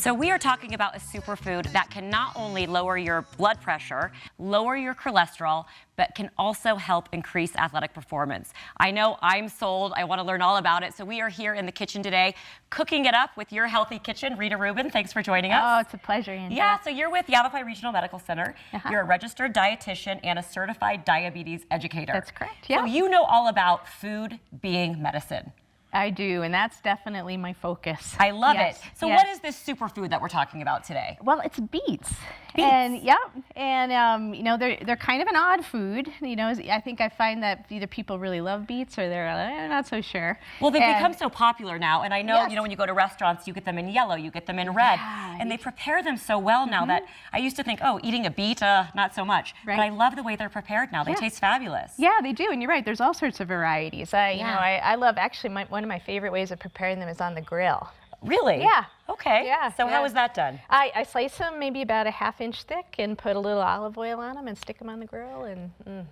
So we are talking about a superfood that can not only lower your blood pressure, lower your cholesterol, but can also help increase athletic performance. I know I'm sold. I want to learn all about it. So we are here in the kitchen today, cooking it up with Your Healthy Kitchen. Rita Rubin, thanks for joining us. Oh, it's a pleasure, Andrea. Yeah, so you're with Yavapai Regional Medical Center. You're a registered dietitian and a certified diabetes educator. That's correct, yeah. So you know all about food being medicine. I do, and that's definitely my focus. I love Yes, it. So yes. what is this superfood that we're talking about today? Well, it's beets. Beets. And yep, and you know, they're kind of an odd food. You know, I think I find that either people really love beets or they're not so sure. Well, they've become so popular now, and I know, Yes. you know, when you go to restaurants, you get them in yellow, you get them in red, and they prepare them so well now that I used to think, oh, eating a beet, not so much. Right. But I love the way they're prepared now. They taste fabulous. Yeah, they do, and you're right. There's all sorts of varieties. You know, I love actually one of my favorite ways of preparing them is on the grill. Really? Yeah. Okay. Yeah. So how is that done? I slice them maybe about a ½ inch thick and put a little olive oil on them and stick them on the grill, and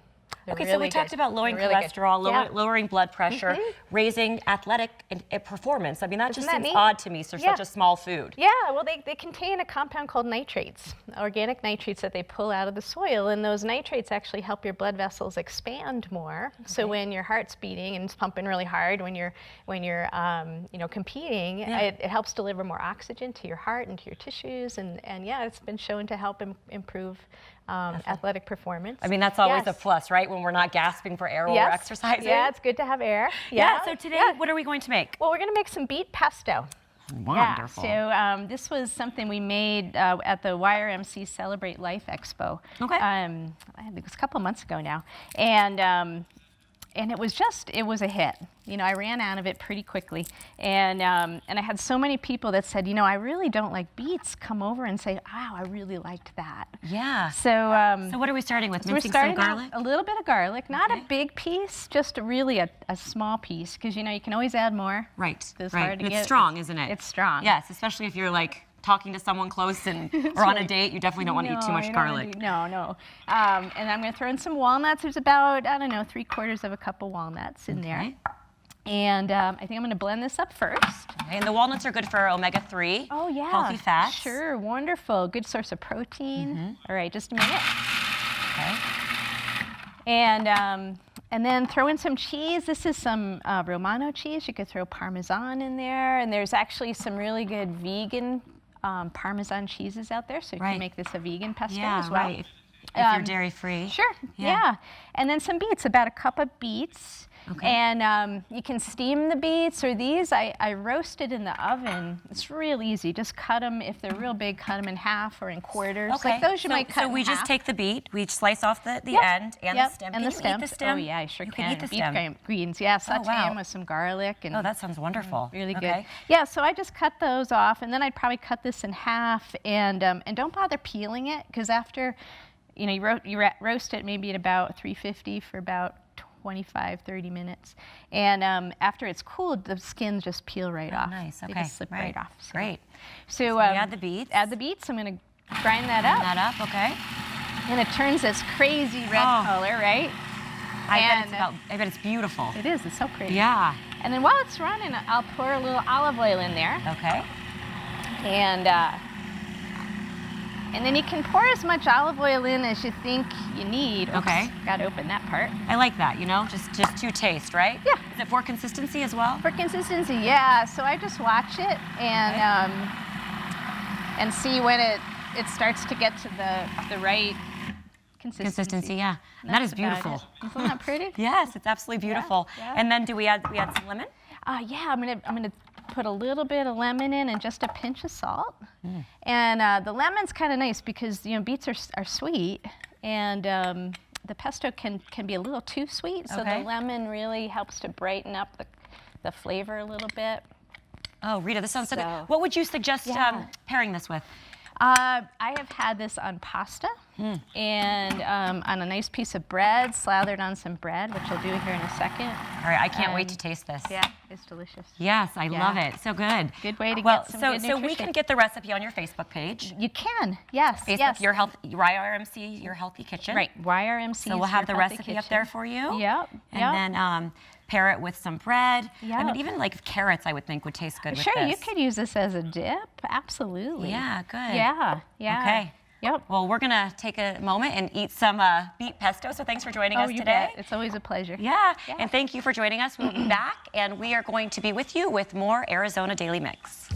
Okay, so we talked about lowering cholesterol, lowering blood pressure, raising athletic performance. I mean, that just seems odd to me, so such a small food. Yeah, well, they contain a compound called nitrates, organic nitrates that they pull out of the soil, and those nitrates actually help your blood vessels expand more. So when your heart's beating and it's pumping really hard, when you're you know, competing, it helps deliver more oxygen to your heart and to your tissues, and yeah, it's been shown to help improve athletic performance. I mean, that's always a plus, right? When we're not gasping for air while we're exercising. Yeah, it's good to have air. Yeah, so today, what are we going to make? Well, we're going to make some beet pesto. Wonderful. Yeah, so this was something we made at the YRMC Celebrate Life Expo. Okay. I think it was a couple months ago now. And it was a hit. You know, I ran out of it pretty quickly. And I had so many people that said, you know, I really don't like beets, come over and say, wow, I really liked that. Yeah. So, so what are we starting with? So Mincing we're starting some garlic? A little bit of garlic, not a big piece, just really a small piece, because, you know, you can always add more. Right, It's right. hard to And get. it's strong, isn't it? It's strong. Yes, especially if you're like talking to someone close and or on a date, you definitely don't want to eat too much garlic. No. And I'm going to throw in some walnuts. There's about, I don't know, 3/4 cup of walnuts in there. And I think I'm going to blend this up first. Okay, and the walnuts are good for omega-3, healthy fats. Sure, wonderful. Good source of protein. All right, just a minute. Okay. And then throw in some cheese. This is some Romano cheese. You could throw Parmesan in there. And there's actually some really good vegan Parmesan cheeses out there. So you can make this a vegan pesto as well. Right. If you're dairy-free. Sure, yeah. And then some beets, about a cup of beets. Okay. And you can steam the beets, or these I roasted in the oven. It's real easy. Just cut them, if they're real big, cut them in half or in quarters. Okay. Like those you might cut So we in just half. take the beet, we slice off the end and the stem. And Can the you stem. eat the stem? Oh yeah, I sure you can. Eat the Beet stem. greens, yeah, saute them with some garlic. And that sounds wonderful. Really good. Yeah, so I just cut those off, and then I'd probably cut this in half, and don't bother peeling it, because after, you know, you roast it maybe at about 350 for about 25-30 minutes, and after it's cooled, the skins just peel right off. Nice. Okay. They just slip right off. So. Great. So we add the beets. Add the beets. I'm going to grind that up. Grind that up. Okay. And it turns this crazy red color, right? I bet it's beautiful. It is. It's so pretty. Yeah. And then while it's running, I'll pour a little olive oil in there. Okay. And then you can pour as much olive oil in as you think you need. Oops, okay. Got to open that part. I like that, you know, just to taste, right? Yeah. Is it for consistency as well? For consistency, yeah. So I just watch it and see when it starts to get to the right consistency. Yeah. And that is beautiful. Isn't that pretty? Yes, it's absolutely beautiful. Yeah. And then we add some lemon? Yeah, I'm gonna put a little bit of lemon in and just a pinch of salt. And the lemon's kind of nice because, you know, beets are sweet, and the pesto can be a little too sweet. So the lemon really helps to brighten up the flavor a little bit. Oh, Rita, this sounds so good. What would you suggest pairing this with? I have had this on pasta and on a nice piece of bread, slathered on some bread, which I'll do here in a second. All right, I can't wait to taste this. Yeah, it's delicious. Yes, I love it. So good. Good way to get some good nutrition. So we can get the recipe on your Facebook page. You can, yes. Facebook, YRMC, Your Healthy Kitchen. Right, YRMC. So we'll have the recipe up there for you. Yep. And then pair it with some bread. Yeah. I mean, even like carrots I would think would taste good with Sure, this. you could use this as a dip. Absolutely. Yeah, good. Yeah, yeah. Okay. Yep. Well, we're gonna take a moment and eat some beet pesto. So thanks for joining us you today. bet. It's always a pleasure. Yeah, and thank you for joining us. We'll be back, and we are going to be with you with more Arizona Daily Mix.